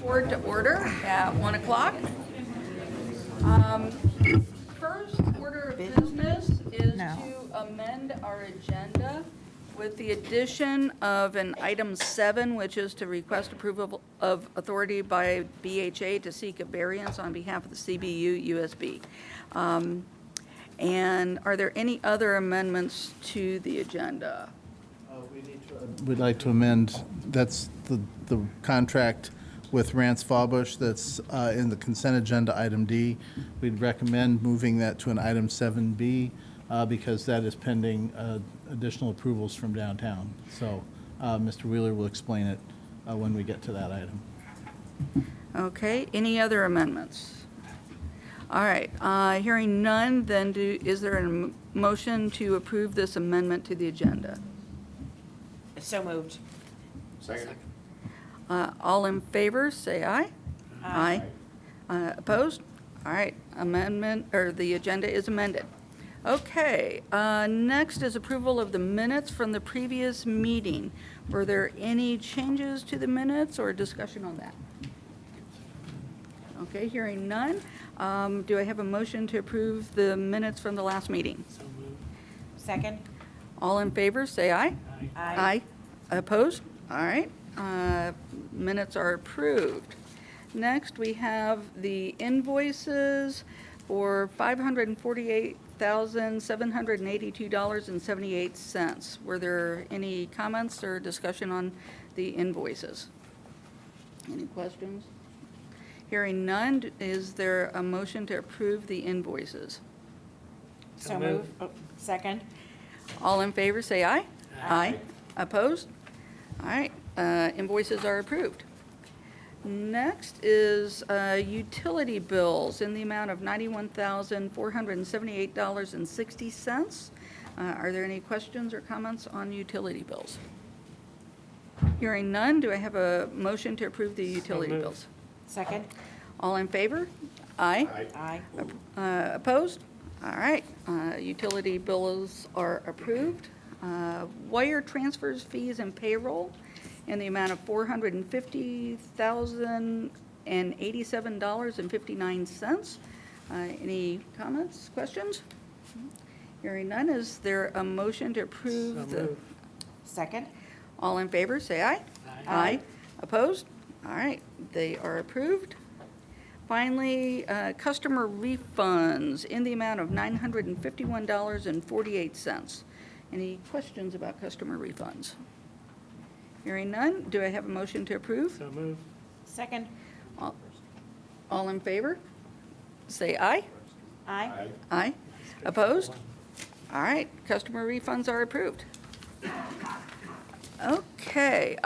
board to order at 1 o'clock. First order of business is to amend our agenda with the addition of an item 7, which is to request approval of authority by BHA to seek a variance on behalf of the CBU USB. And are there any other amendments to the agenda? We'd like to amend, that's the contract with Rance Fawbush that's in the consent agenda, item D. We'd recommend moving that to an item 7B because that is pending additional approvals from downtown. So Mr. Wheeler will explain it when we get to that item. Okay, any other amendments? All right, hearing none, then is there a motion to approve this amendment to the agenda? So moved. Second. All in favor, say aye. Aye. Opposed? All right, amendment, or the agenda is amended. Okay, next is approval of the minutes from the previous meeting. Were there any changes to the minutes or discussion on that? Okay, hearing none. Do I have a motion to approve the minutes from the last meeting? Second. All in favor, say aye. Aye. Opposed? All right. Minutes are approved. Next, we have the invoices for $548,782.78. Were there any comments or discussion on the invoices? Any questions? Hearing none, is there a motion to approve the invoices? So moved. Oh, second. All in favor, say aye. Aye. Opposed? All right, invoices are approved. Next is utility bills in the amount of $91,478.60. Are there any questions or comments on utility bills? Hearing none, do I have a motion to approve the utility bills? Second. All in favor? Aye. Aye. Opposed? All right, utility bills are approved. Wire transfers, fees, and payroll in the amount of $450,087.59. Any comments, questions? Hearing none, is there a motion to approve the? Second. All in favor, say aye. Aye. Opposed? All right, they are approved. Finally, customer refunds in the amount of $951.48. Any questions about customer refunds? Hearing none, do I have a motion to approve? So moved. Second. All in favor? Say aye. Aye. Aye. Opposed? All right, customer refunds are approved. Okay,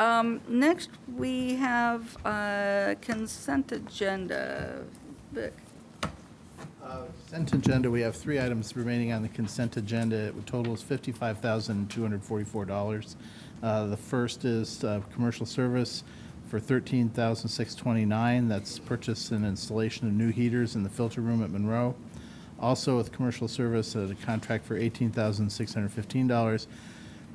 next we have consent agenda. Vic. Consent agenda, we have 3 items remaining on the consent agenda. It totals $55,244. The first is commercial service for $13,629. That's purchase and installation of new heaters in the filter room at Monroe. Also with commercial service, a contract for $18,615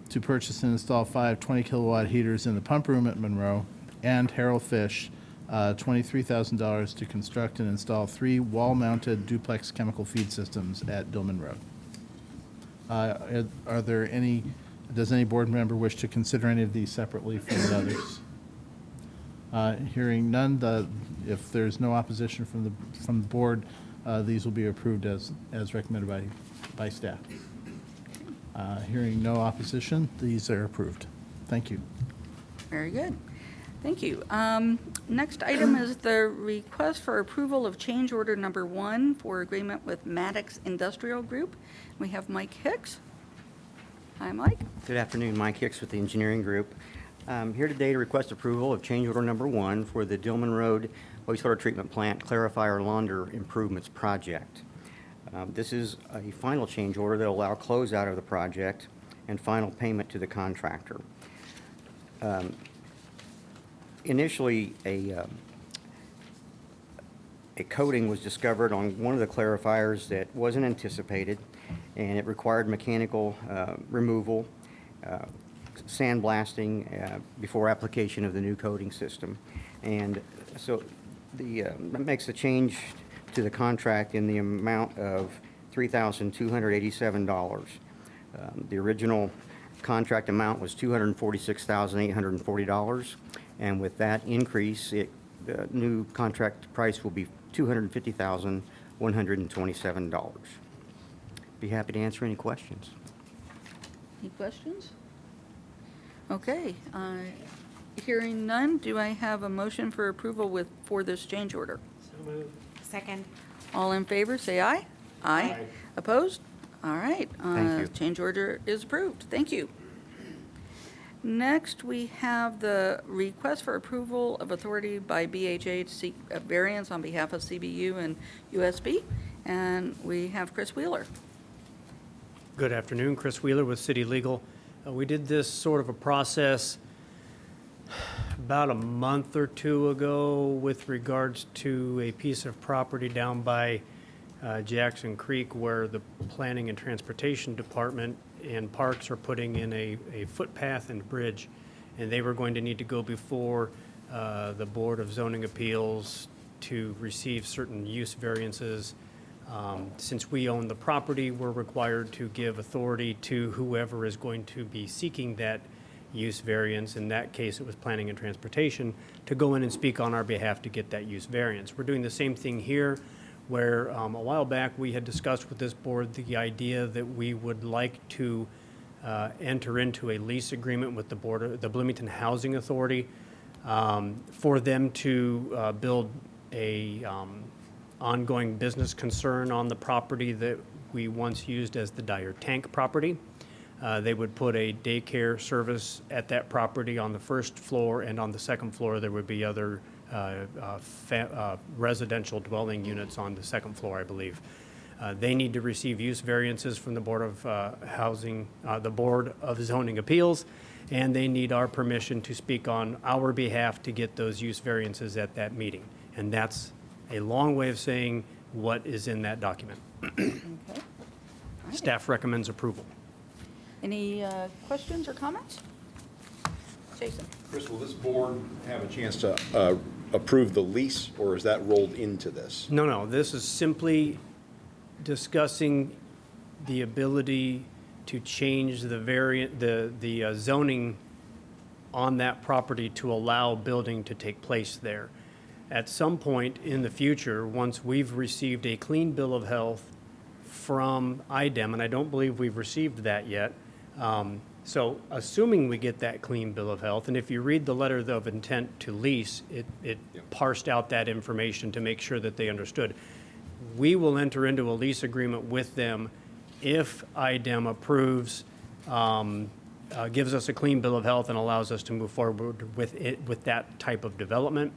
to purchase and install 5 20-kilowatt heaters in the pump room at Monroe. And Harold Fish, $23,000 to construct and install 3 wall-mounted duplex chemical feed systems at Dillman Road. Are there any, does any board member wish to consider any of these separately from the others? Hearing none, if there's no opposition from the board, these will be approved as recommended by staff. Hearing no opposition, these are approved. Thank you. Very good. Thank you. Next item is the request for approval of change order number 1 for agreement with Maddox Industrial Group. We have Mike Hicks. Hi, Mike. Good afternoon, Mike Hicks with the engineering group. Here today to request approval of change order number 1 for the Dillman Road wastewater treatment plant clarifier launder improvements project. This is a final change order that will allow closeout of the project and final payment to the contractor. Initially, a coating was discovered on one of the clarifiers that wasn't anticipated, and it required mechanical removal, sandblasting before application of the new coating system. And so that makes a change to the contract in the amount of $3,287. The original contract amount was $246,840, and with that increase, the new contract price will be $250,127. Be happy to answer any questions. Any questions? Okay, hearing none, do I have a motion for approval for this change order? Second. All in favor, say aye. Aye. Opposed? All right. Thank you. Change order is approved. Thank you. Next, we have the request for approval of authority by BHA to seek a variance on behalf of CBU and USB, and we have Chris Wheeler. Good afternoon, Chris Wheeler with City Legal. We did this sort of a process about a month or two ago with regards to a piece of property down by Jackson Creek where the Planning and Transportation Department and Parks are putting in a footpath and bridge, and they were going to need to go before the Board of Zoning Appeals to receive certain use variances. Since we own the property, we're required to give authority to whoever is going to be seeking that use variance. In that case, it was Planning and Transportation, to go in and speak on our behalf to get that use variance. We're doing the same thing here, where a while back we had discussed with this board the idea that we would like to enter into a lease agreement with the Bloomington Housing Authority for them to build a ongoing business concern on the property that we once used as the Dyer Tank property. They would put a daycare service at that property on the first floor, and on the second floor there would be other residential dwelling units on the second floor, I believe. They need to receive use variances from the Board of the Board of Zoning Appeals, and they need our permission to speak on our behalf to get those use variances at that meeting. And that's a long way of saying what is in that document. Okay. All right. Staff recommends approval. Any questions or comments? Jason? Chris, will this board have a chance to approve the lease, or is that rolled into this? No, this is simply discussing the ability to change the zoning on that property to allow building to take place there. At some point in the future, once we've received a clean bill of health from IDEM, and I don't believe we've received that yet, so assuming we get that clean bill of health, and if you read the letter of intent to lease, it parsed out that information to make sure that they understood. We will enter into a lease agreement with them if IDEM approves, gives us a clean bill of health and allows us to move forward with that type of development.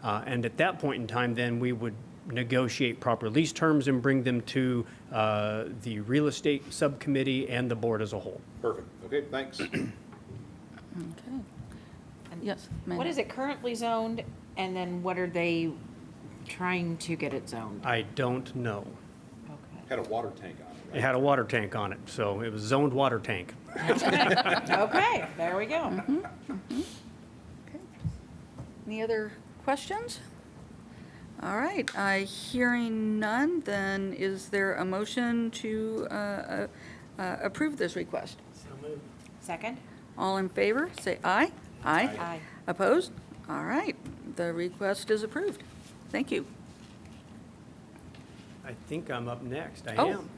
And at that point in time, then we would negotiate proper lease terms and bring them to the real estate subcommittee and the board as a whole. Perfect. Okay, thanks. Okay. Yes, ma'am. What is it currently zoned, and then what are they trying to get it zoned? I don't know. Okay. Had a water tank on it, It had a water tank on it, so it was zoned water tank. Okay, there we go. Okay. Any other questions? All right, hearing none, then is there a motion to approve this request? Second? All in favor, say aye. Aye. Aye. Opposed? All right, the request is approved. Thank you. I think I'm up next. I Oh. am.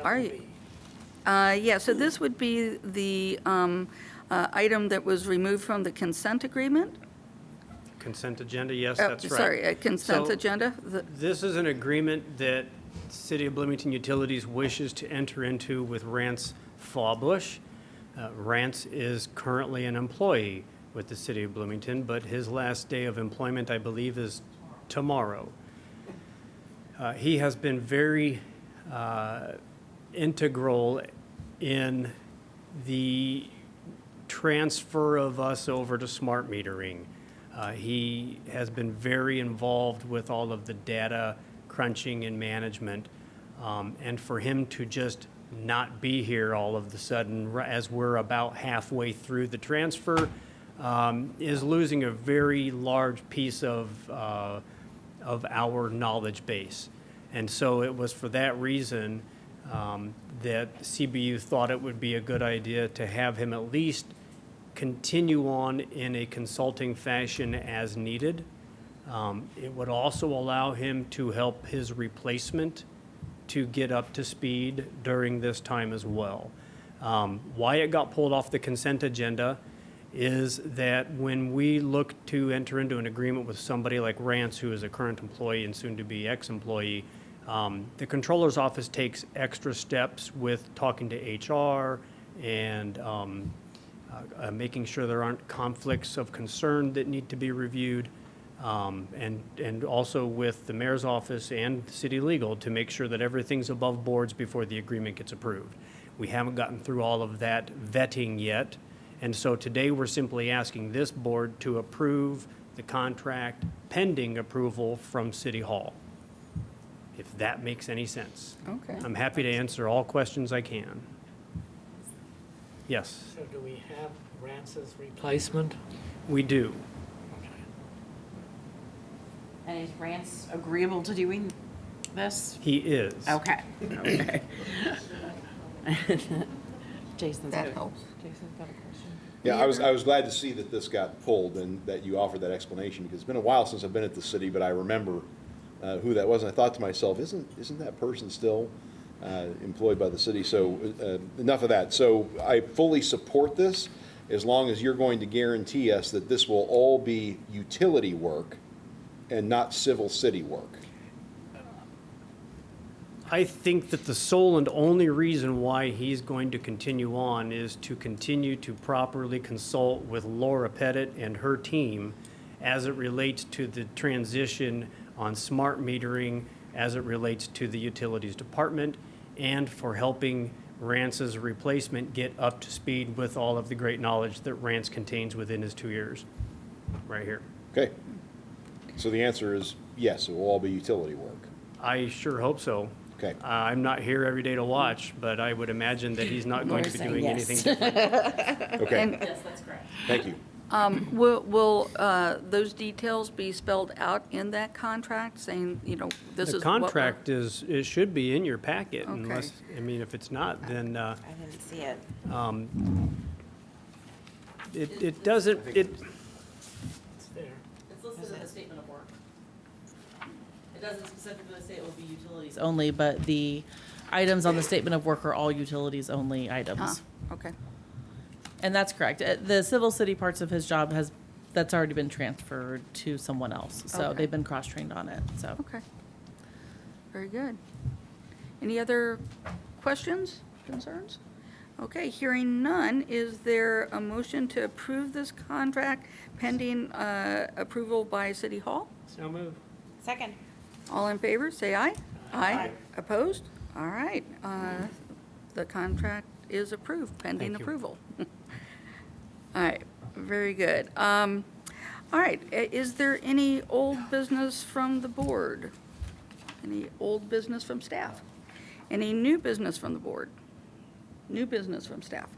Are you? Yeah, so this would be the item that was removed from the consent agreement? Consent agenda, yes, Oh, that's right. Sorry, a consent So- agenda? This is an agreement that City of Bloomington Utilities wishes to enter into with Rance Fawbush. Rance is currently an employee with the City of Bloomington, but his last day of employment, I believe, is tomorrow. He has been very integral in the transfer of us over to smart metering. He has been very involved with all of the data crunching and management. And for him to just not be here all of a sudden as we're about halfway through the transfer, is losing a very large piece of our knowledge base. And so it was for that reason that CBU thought it would be a good idea to have him at least continue on in a consulting fashion as needed. It would also allow him to help his replacement to get up to speed during this time as well. Why it got pulled off the consent agenda is that when we look to enter into an agreement with somebody like Rance, who is a current employee and soon-to-be ex-employee, the controller's office takes extra steps with talking to HR and making sure there aren't conflicts of concern that need to be reviewed, and also with the mayor's office and city legal to make sure that everything's above boards before the agreement gets approved. We haven't gotten through all of that vetting yet, and so today we're simply asking this board to approve the contract pending approval from City Hall, if that makes any sense. Okay. I'm happy to answer all questions I can. Yes, So do we have Rance's replacement? we do. And is Rance agreeable to doing this? He is. Okay. Okay. Jason's That got a- helps. Jason's got a question. Yeah, I was glad to see that this got pulled and that you offered that explanation, because it's been a while since I've been at the city, but I remember who that was, and I thought to myself, isn't that person still employed by the city? So enough of that. So I fully support this, as long as you're going to guarantee us that this will all be utility work and not civil city work. I think that the sole and only reason why he's going to continue on is to continue to properly consult with Laura Pettit and her team as it relates to the transition on smart metering, as it relates to the utilities department, and for helping Rance's replacement get up to speed with all of the great knowledge that Rance contains within his 2 years, right here. Okay. So the answer is yes, it will all be utility work. I sure hope so. Okay. I'm not here every day to watch, but I would imagine that he's not going to be Laura's doing saying anything yes. different. Okay. Yes, that's correct. Thank you. Will those details be spelled out in that contract, saying, this The is what we're- contract it should be in your packet Okay. unless, I mean, if it's not, then I didn't see it. it doesn't, It's there. It's listed in the statement of work. It doesn't specifically say it will be utilities only, but the items on the statement of work are all utilities only Ah, items. okay, And that's correct. The civil city parts of his job that's already been transferred to someone else. So Okay. they've been cross-trained on it, so. okay. Very good. Any other questions, concerns? Okay, hearing none, is there a motion to approve this contract pending approval by City Hall? so move. Second. All in favor, say aye. Aye. Opposed? All right, the contract is approved, pending Thank you. approval. All right, very good. All right, is there any old business from the board? Any old business from staff? Any new business from the board? New business from staff?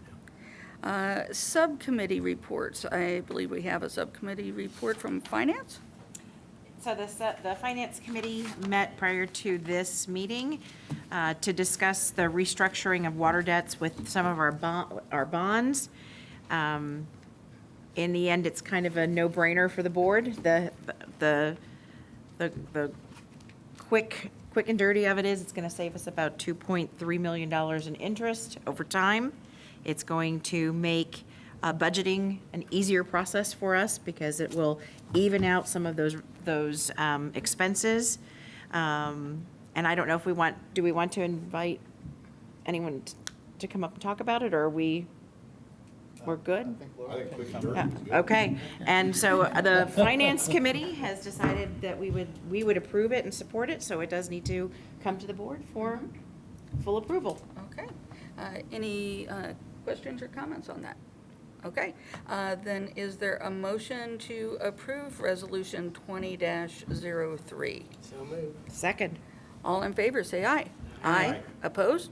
Subcommittee reports. I believe we have a subcommittee report from finance. So the Finance Committee met prior to this meeting to discuss the restructuring of water debts with some of our bonds. In the end, it's kind of a no-brainer for the board. The quick and dirty of it is, it's going to save us about $2.3 million in interest over time. It's going to make budgeting an easier process for us because it will even out some of those expenses. And I don't know if do we want to invite anyone to come up and talk about it, or we're good? Yeah, okay, and so the Finance Committee has decided that we would approve it and support it, so it does need to come to the board for full approval. Okay. Any questions or comments on that? Okay. Then is there a motion to approve Resolution 20-03? So moved. Second. All in favor, say aye. Aye. Opposed?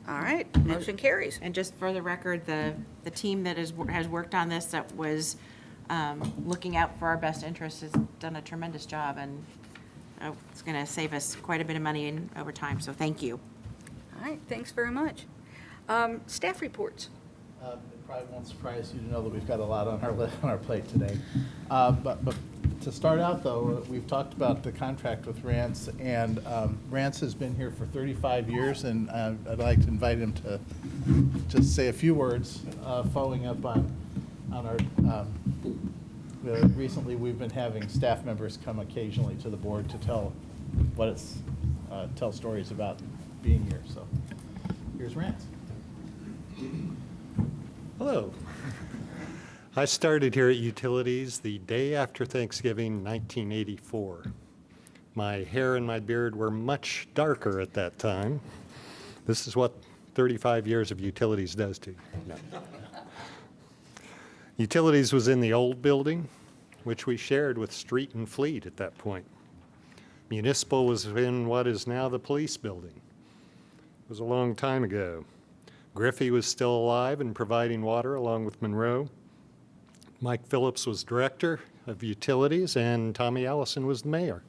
All right, motion carries. And just for the record, the team that has worked on this, that was looking out for our best interests, has done a tremendous job, and it's going to save us quite a bit of money over time, so thank you. All right, thanks very much. Staff reports. It probably won't surprise you to know that we've got a lot on our plate today. But to start out, though, we've talked about the contract with Rance, and Rance has been here for 35 years, and I'd like to invite him to just say a few words, following up on our. Recently, we've been having staff members come occasionally to the board to tell stories about being here. So, here's Rance. Hello. I started here at Utilities the day after Thanksgiving, 1984. My hair and my beard were much darker at that time. This is what 35 years of Utilities does to you. No. Utilities was in the old building, which we shared with Street and Fleet at that point. Municipal was in what is now the police building. It was a long time ago. Griffey was still alive and providing water along with Monroe. Mike Phillips was director of utilities, and Tommy Allison was the mayor.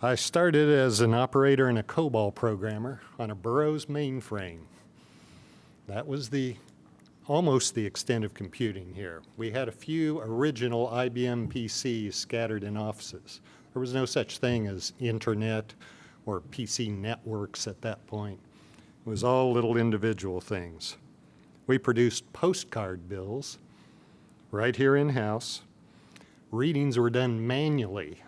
I started as an operator and a COBOL programmer on a Burroughs mainframe. That was almost the extent of computing here. We had a few original IBM PCs scattered in offices. There was no such thing as internet or PC networks at that point. It was all little individual things. We produced postcard bills right here in-house. Readings were done manually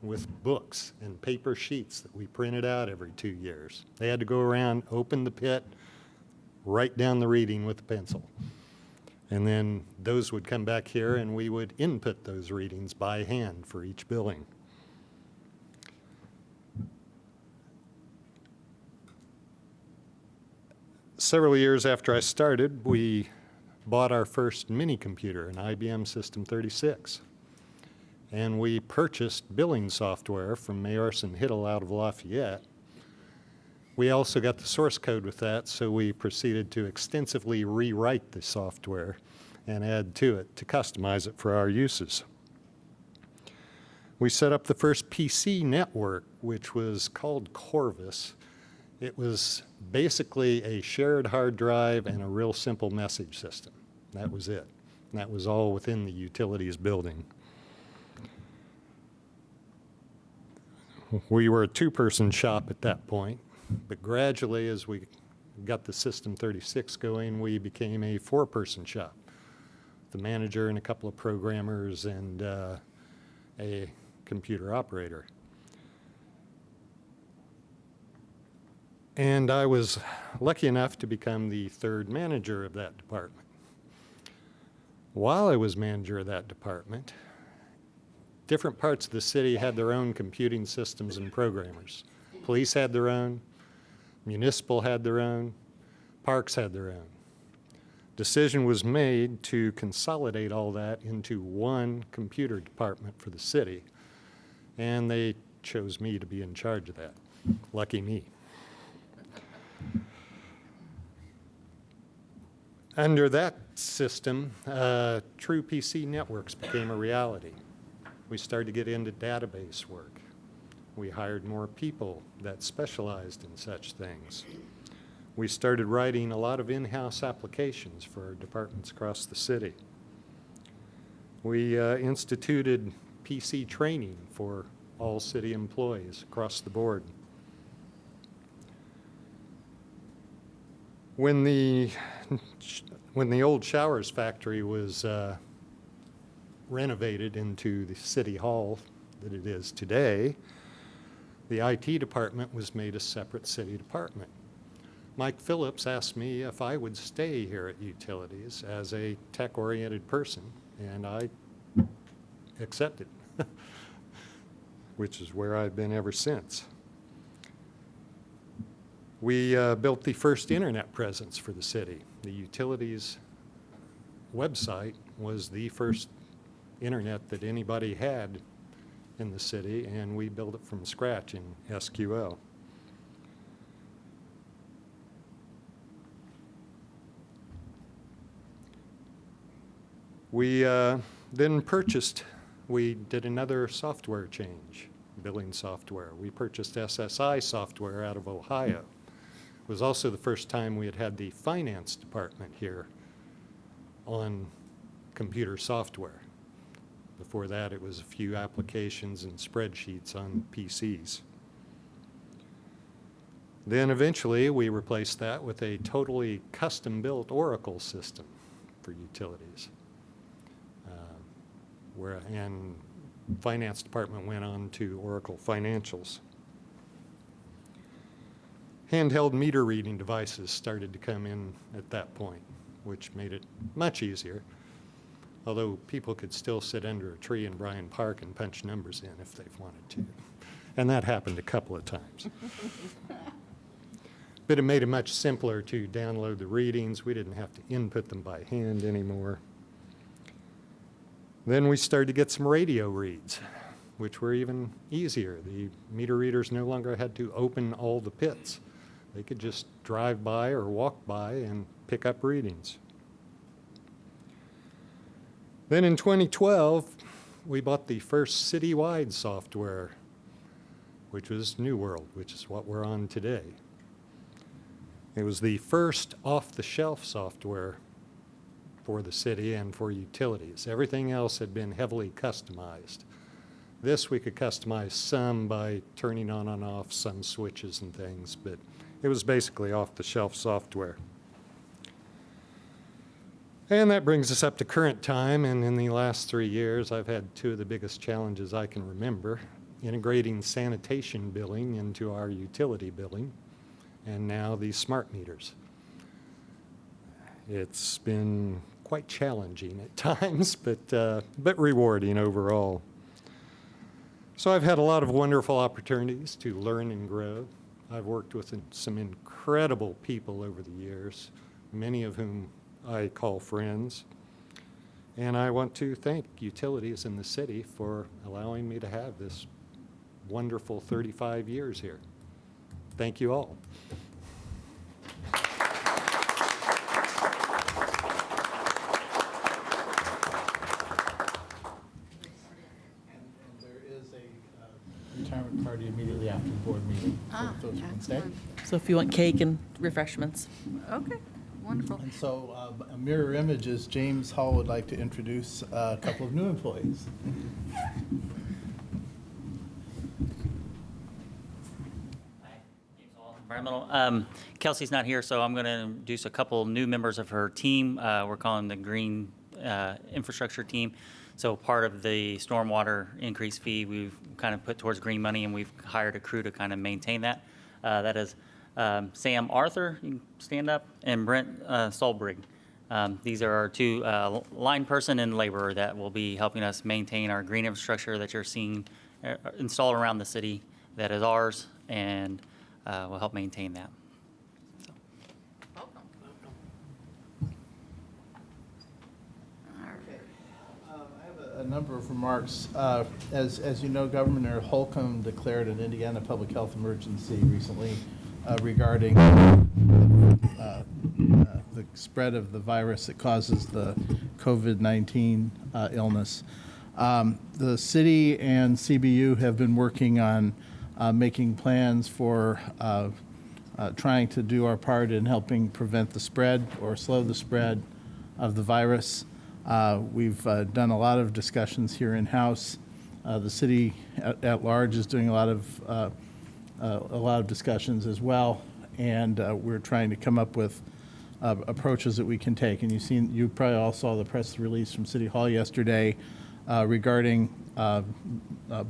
with books and paper sheets that we printed out every 2 years. They had to go around, open the pit, write down the reading with a pencil. And then those would come back here and we would input those readings by hand for each billing. Several years after I started, we bought our first mini computer, an IBM System 36. And we purchased billing software from Mayorson Hiddle out of Lafayette. We also got the source code with that, so we proceeded to extensively rewrite the software and add to it to customize it for our uses. We set up the first PC network, which was called Corvus. It was basically a shared hard drive and a real simple message system. That was it. And that was all within the utilities building. We were a two-person shop at that point, but gradually as we got the System 36 going, we became a four-person shop. The manager and a couple of programmers and a computer operator. And I was lucky enough to become the third manager of that department. While I was manager of that department, different parts of the city had their own computing systems and programmers. Police had their own, municipal had their own, parks had their own. Decision was made to consolidate all that into one computer department for the city, and they chose me to be in charge of that. Lucky me. Under that system, true PC networks became a reality. We started to get into database work. We hired more people that specialized in such things. We started writing a lot of in-house applications for departments across the city. We instituted PC training for all city employees across the board. When the old Showers factory was renovated into the city hall that it is today, the IT department was made a separate city department. Mike Phillips asked me if I would stay here at Utilities as a tech-oriented person, and I accepted, which is where I've been ever since. We built the first internet presence for the city. The Utilities website was the first internet that anybody had in the city, and we built it from scratch in SQL. We then we did another software change, billing software. We purchased SSI software out of Ohio. It was also the first time we had the finance department here on computer software. Before that, it was a few applications and spreadsheets on PCs. Then eventually, we replaced that with a totally custom-built Oracle system for utilities. And finance department went on to Oracle Financials. Handheld meter reading devices started to come in at that point, which made it much easier, although people could still sit under a tree in Bryan Park and punch numbers in if they wanted to. And that happened a couple of times. But it made it much simpler to download the readings. We didn't have to input them by hand anymore. Then we started to get some radio reads, which were even easier. The meter readers no longer had to open all the pits. They could just drive by or walk by and pick up readings. Then in 2012, we bought the first Citywide software, which was New World, which is what we're on today. It was the first off-the-shelf software for the city and for utilities. Everything else had been heavily customized. This we could customize some by turning on and off some switches and things, but it was basically off-the-shelf software. And that brings us up to current time, and in the last 3 years, I've had two of the biggest challenges I can remember, integrating sanitation billing into our utility billing, and now these smart meters. It's been quite challenging at times, but rewarding overall. So I've had a lot of wonderful opportunities to learn and grow. I've worked with some incredible people over the years, many of whom I call friends. And I want to thank utilities in the city for allowing me to have this wonderful 35 years here. Thank you all. Retirement party immediately after the board meeting. So folks can stay. So if you want cake and refreshments. Okay, wonderful. And so a mirror image is James Hall would like to introduce a couple of new employees. Environmental. Kelsey's not here, so I'm going to introduce a couple new members of her team. We're calling the Green Infrastructure Team. So part of the stormwater increase fee, we've kind of put towards green money, and we've hired a crew to kind of maintain that. That is Sam Arthur, you can stand up, and Brent Stolbrig. These are our two line person and laborer that will be helping us maintain our green infrastructure that you're seeing installed around the city that is ours, and will help maintain that. So. Welcome. A number of remarks. As you know, Governor Holcomb declared an Indiana public health emergency recently regarding the spread of the virus that causes the COVID-19 illness. The city and CBU have been working on making plans for trying to do our part in helping prevent the spread or slow the spread of the virus. We've done a lot of discussions here in-house. The city at large is doing a lot of discussions as well, and we're trying to come up with approaches that we can take. And you probably all saw the press release from City Hall yesterday regarding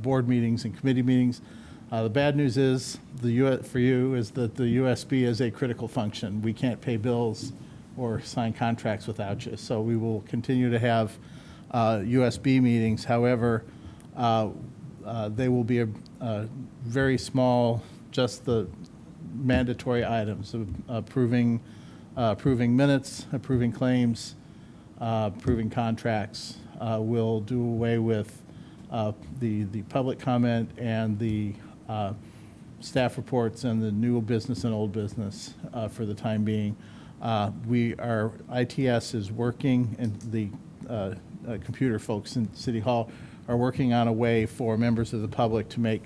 board meetings and committee meetings. The bad news is for you is that the USB is a critical function. We can't pay bills or sign contracts without you. So we will continue to have USB meetings. However, they will be a very small, just the mandatory items of approving minutes, approving claims, approving contracts. We'll do away with the public comment and the staff reports and the new business and old business for the time being. Our ITS is working, and the computer folks in City Hall are working on a way for members of the public to make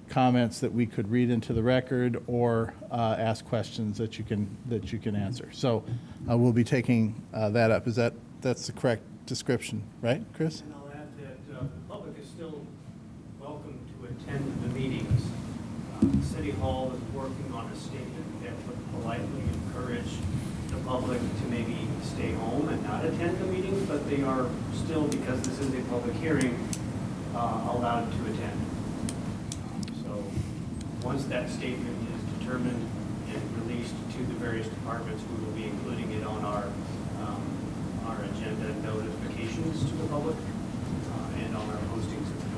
comments that we could read into the record or ask questions that you can answer. So we'll be taking that up. That's the correct description, right, Chris? And I'll add that the public is still welcome to attend the meetings. City Hall is working on a statement that would politely encourage the public to maybe stay home and not attend the meetings, but they are still, because this is a public hearing, allowed to attend. So once that statement is determined and released to the various departments, we will be including it on our agenda notifications to the public and on our postings at the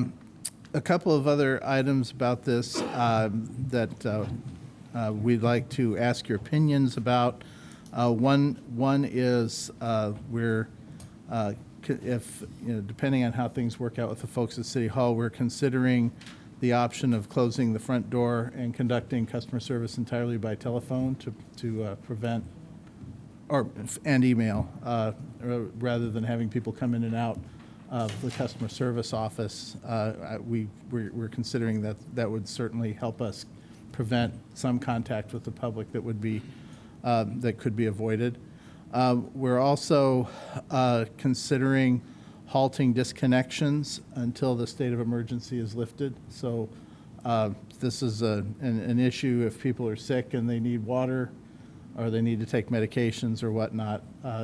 door. A couple of other items about this that we'd like to ask your opinions about. One is we're if depending on how things work out with the folks at City Hall, we're considering the option of closing the front door and conducting customer service entirely by telephone to prevent and email rather than having people come in and out of the customer service office. We're considering that would certainly help us prevent some contact with the public that would be that could be avoided. We're also considering halting disconnections until the state of emergency is lifted. So this is an issue if people are sick and they need water or they need to take medications or whatnot.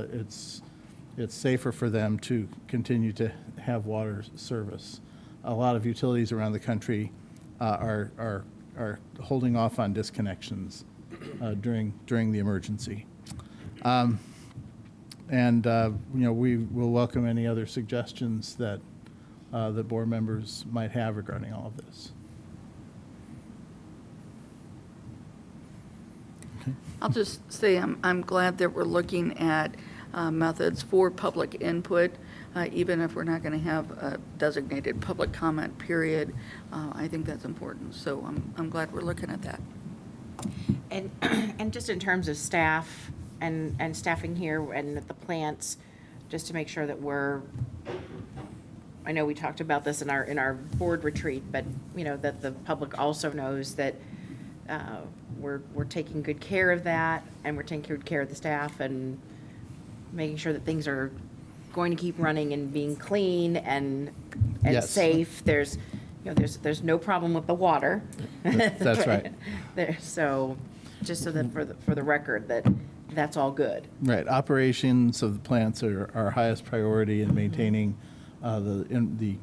It's safer for them to continue to have water service. A lot of utilities around the country are holding off on disconnections during the emergency. We will welcome any other suggestions that the board members might have regarding all of this. I'll just say I'm glad that we're looking at methods for public input, even if we're not going to have a designated public comment period. I think that's important. So I'm glad we're looking at that. And just in terms of staff and staffing here and at the plants, just to make sure that I know we talked about this in our board retreat, but that the public also knows that we're taking good care of that, and we're taking good care of the staff and making sure that things are going to keep running and being clean and Yes. safe. There's no problem with the water. That's right. So just so that for the record that's all good. Right. Operations of the plants are our highest priority in maintaining the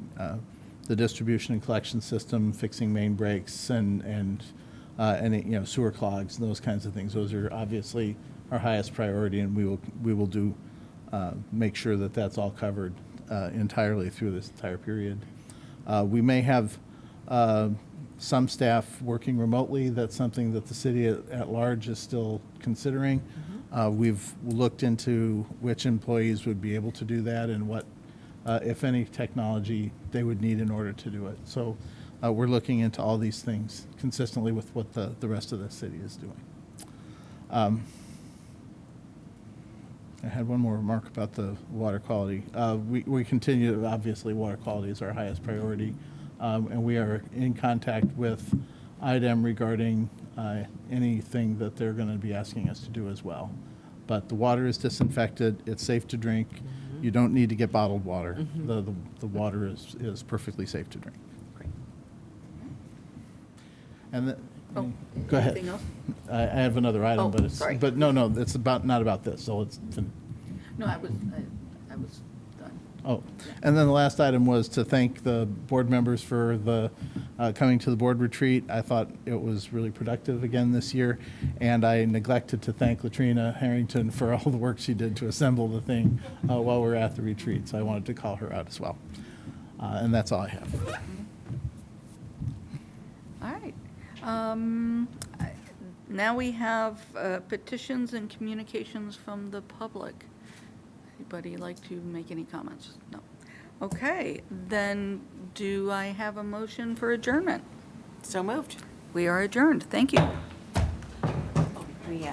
distribution and collection system, fixing main breaks and any sewer clogs and those kinds of things. Those are obviously our highest priority, and we will do make sure that that's all covered entirely through this entire period. We may have some staff working remotely. That's something that the city at large is still considering. We've looked into which employees would be able to do that and what, if any, technology they would need in order to do it. So we're looking into all these things consistently with what the rest of the city is doing. I had one more remark about the water quality. We continue, obviously, water quality is our highest priority, and we are in contact with IDEM regarding anything that they're going to be asking us to do as well. But the water is disinfected, it's safe to drink, you don't need to get bottled water. The water is perfectly safe to drink. Great. And Oh, go ahead. anything else? I have another item, Oh, but it's, sorry. but no, it's not about this, so let's No, I was done. Oh, and then the last item was to thank the board members for the coming to the board retreat. I thought it was really productive again this year, and I neglected to thank Latrina Harrington for all the work she did to assemble the thing while we were at the retreat, so I wanted to call her out as well. And that's all I have. All right. Now we have petitions and communications from the public. Anybody like to make any comments? No. Okay, then do I have a motion for adjournment? So moved. We are adjourned. Thank you. We